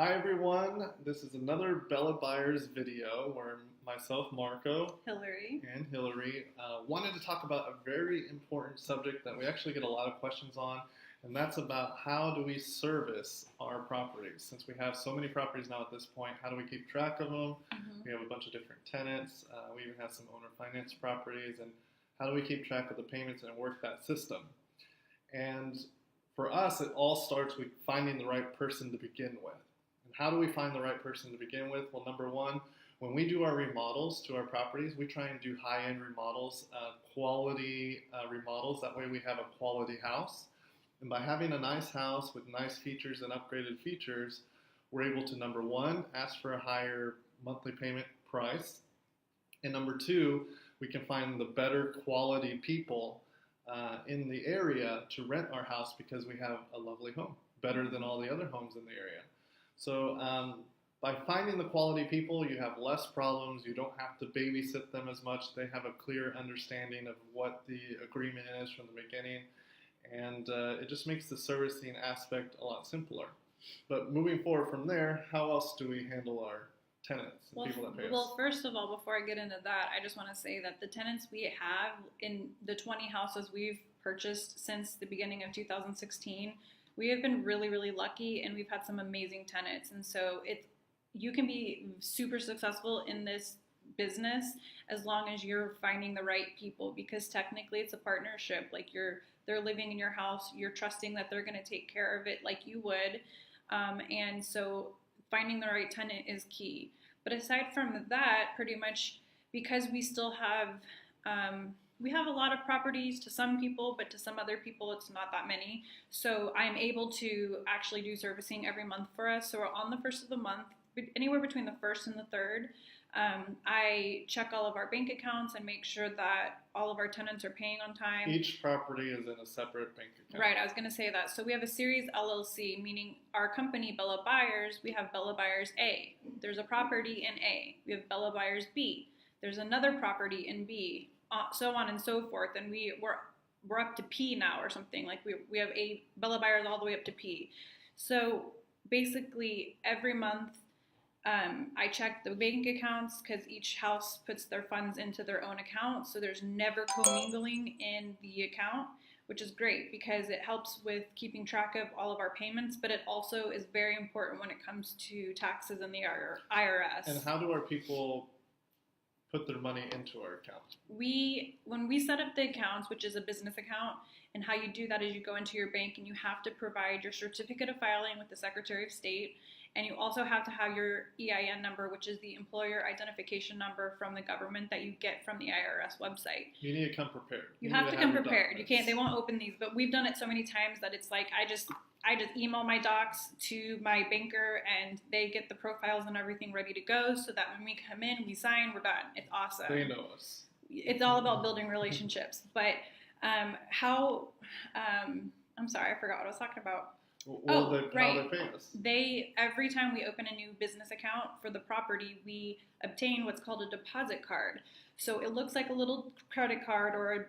Hi everyone, this is another Bella Buyers video where myself, Marco, Hillary. and Hillary wanted to talk about a very important subject that we actually get a lot of questions on, and that's about how do we service our properties. Since we have so many properties now at this point, how do we keep track of them? Mm-hmm. We have a bunch of different tenants. We even have some owner finance properties, and how do we keep track of the payments and work that system? And for us, it all starts with finding the right person to begin with. How do we find the right person to begin with? Well, number one, when we do our remodels to our properties, we try and do high-end remodels, quality remodels. That way we have a quality house. And by having a nice house with nice features and upgraded features, we're able to, number one, ask for a higher monthly payment price. And number two, we can find the better quality people in the area to rent our house because we have a lovely home, better than all the other homes in the area. So by finding the quality people, you have less problems. You don't have to babysit them as much. They have a clear understanding of what the agreement is from the beginning. And it just makes the servicing aspect a lot simpler. But moving forward from there, how else do we handle our tenants and people that pay us? Well, first of all, before I get into that, I just want to say that the tenants we have in the 20 houses we've purchased since the beginning of 2016, we have been really, really lucky, and we've had some amazing tenants. And so you can be super successful in this business as long as you're finding the right people, because technically it's a partnership. Like they're living in your house, you're trusting that they're going to take care of it like you would. And so finding the right tenant is key. But aside from that, pretty much because we still have we have a lot of properties to some people, but to some other people, it's not that many. So I'm able to actually do servicing every month for us. So we're on the first of the month, anywhere between the first and the third. I check all of our bank accounts and make sure that all of our tenants are paying on time. Each property is in a separate bank account. Right, I was going to say that. So we have a series LLC, meaning our company, Bella Buyers, we have Bella Buyers A. There's a property in A. We have Bella Buyers B. There's another property in B. So on and so forth, and we're up to P now or something. Like we have a Bella Buyers all the way up to P. So basically every month I check the bank accounts because each house puts their funds into their own account, so there's never commingling in the account, which is great because it helps with keeping track of all of our payments, but it also is very important when it comes to taxes and the IRS. And how do our people put their money into our account? When we set up the accounts, which is a business account, and how you do that is you go into your bank and you have to provide your certificate of filing with the Secretary of State, and you also have to have your EIN number, which is the employer identification number from the government that you get from the IRS website. You need to come prepared. You have to come prepared. You can't. They won't open these, but we've done it so many times that it's like I just email my docs to my banker, and they get the profiles and everything ready to go, so that when we come in, we sign, we're done. It's awesome. They know us. It's all about building relationships. But I'm sorry, I forgot what I was talking about. How they pay us. Every time we open a new business account for the property, we obtain what's called a deposit card. So it looks like a little credit card or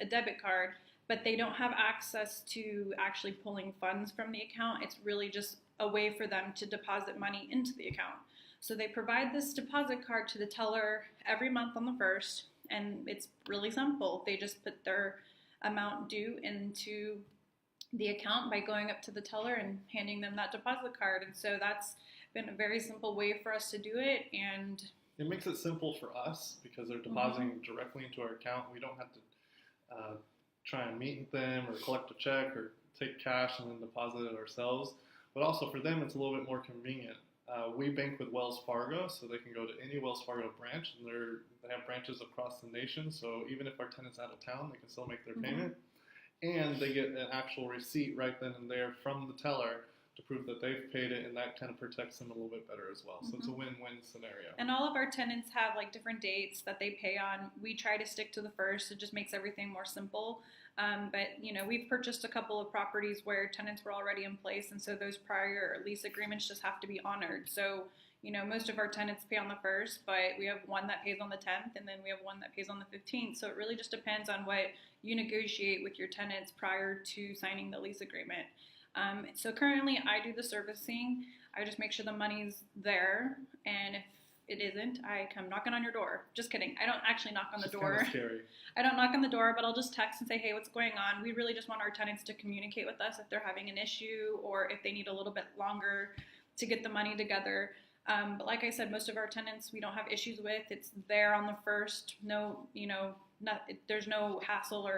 a debit card, but they don't have access to actually pulling funds from the account. It's really just a way for them to deposit money into the account. So they provide this deposit card to the teller every month on the first, and it's really simple. They just put their amount due into the account by going up to the teller and handing them that deposit card. And so that's been a very simple way for us to do it. And it makes it simple for us because they're depositing directly into our account. We don't have to try and meet them or collect a check or take cash and then deposit it ourselves. But also for them, it's a little bit more convenient. We bank with Wells Fargo, so they can go to any Wells Fargo branch, and they have branches across the nation. So even if our tenant's out of town, they can still make their payment. And they get an actual receipt right then and there from the teller to prove that they've paid it, and that kind of protects them a little bit better as well. So it's a win-win scenario. And all of our tenants have like different dates that they pay on. We try to stick to the first. It just makes everything more simple. But we've purchased a couple of properties where tenants were already in place, and so those prior lease agreements just have to be honored. So most of our tenants pay on the 1st, but we have one that pays on the 10th, and then we have one that pays on the 15th. So it really just depends on what you negotiate with your tenants prior to signing the lease agreement. So currently I do the servicing. I just make sure the money's there, and if it isn't, I come knocking on your door. Just kidding. I don't actually knock on the It's door. kind of scary. I don't knock on the door, but I'll just text and say, hey, what's going on? We really just want our tenants to communicate with us if they're having an issue or if they need a little bit longer to get the money together. But like I said, most of our tenants we don't have issues with. It's there on the first. No, there's no hassle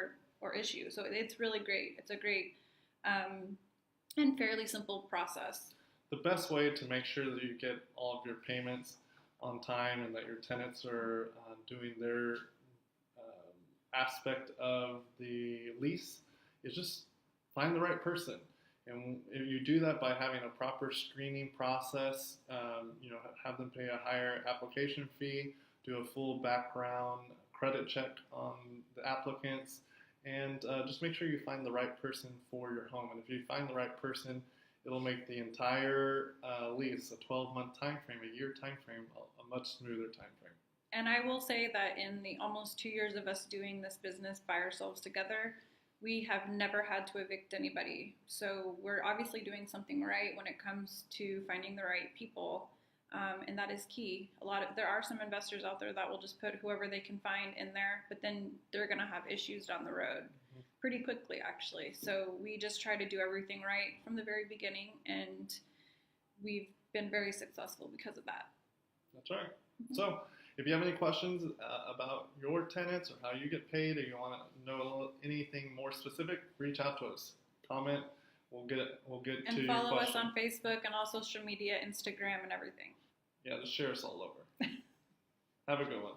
or issue. So it's really great. It's a great and fairly simple process. The best way to make sure that you get all of your payments on time and that your tenants are doing their aspect of the lease is just find the right person. And if you do that by having a proper screening process, have them pay a higher application fee, do a full background credit check on the applicants, and just make sure you find the right person for your home. And if you find the right person, it'll make the entire lease, a 12-month time frame, a year time frame, a much smoother time frame. And I will say that in the almost 2 years of us doing this business by ourselves together, we have never had to evict anybody. So we're obviously doing something right when it comes to finding the right people, and that is key. There are some investors out there that will just put whoever they can find in there, but then they're going to have issues down the road pretty quickly, actually. So we just try to do everything right from the very beginning, and we've been very successful because of that. That's right. So if you have any questions about your tenants or how you get paid, or you want to know anything more specific, reach out to us. Comment. We'll get and to your question. And follow us on Facebook and all social media, Instagram, and everything. Yeah, just share us all over. Have a good one.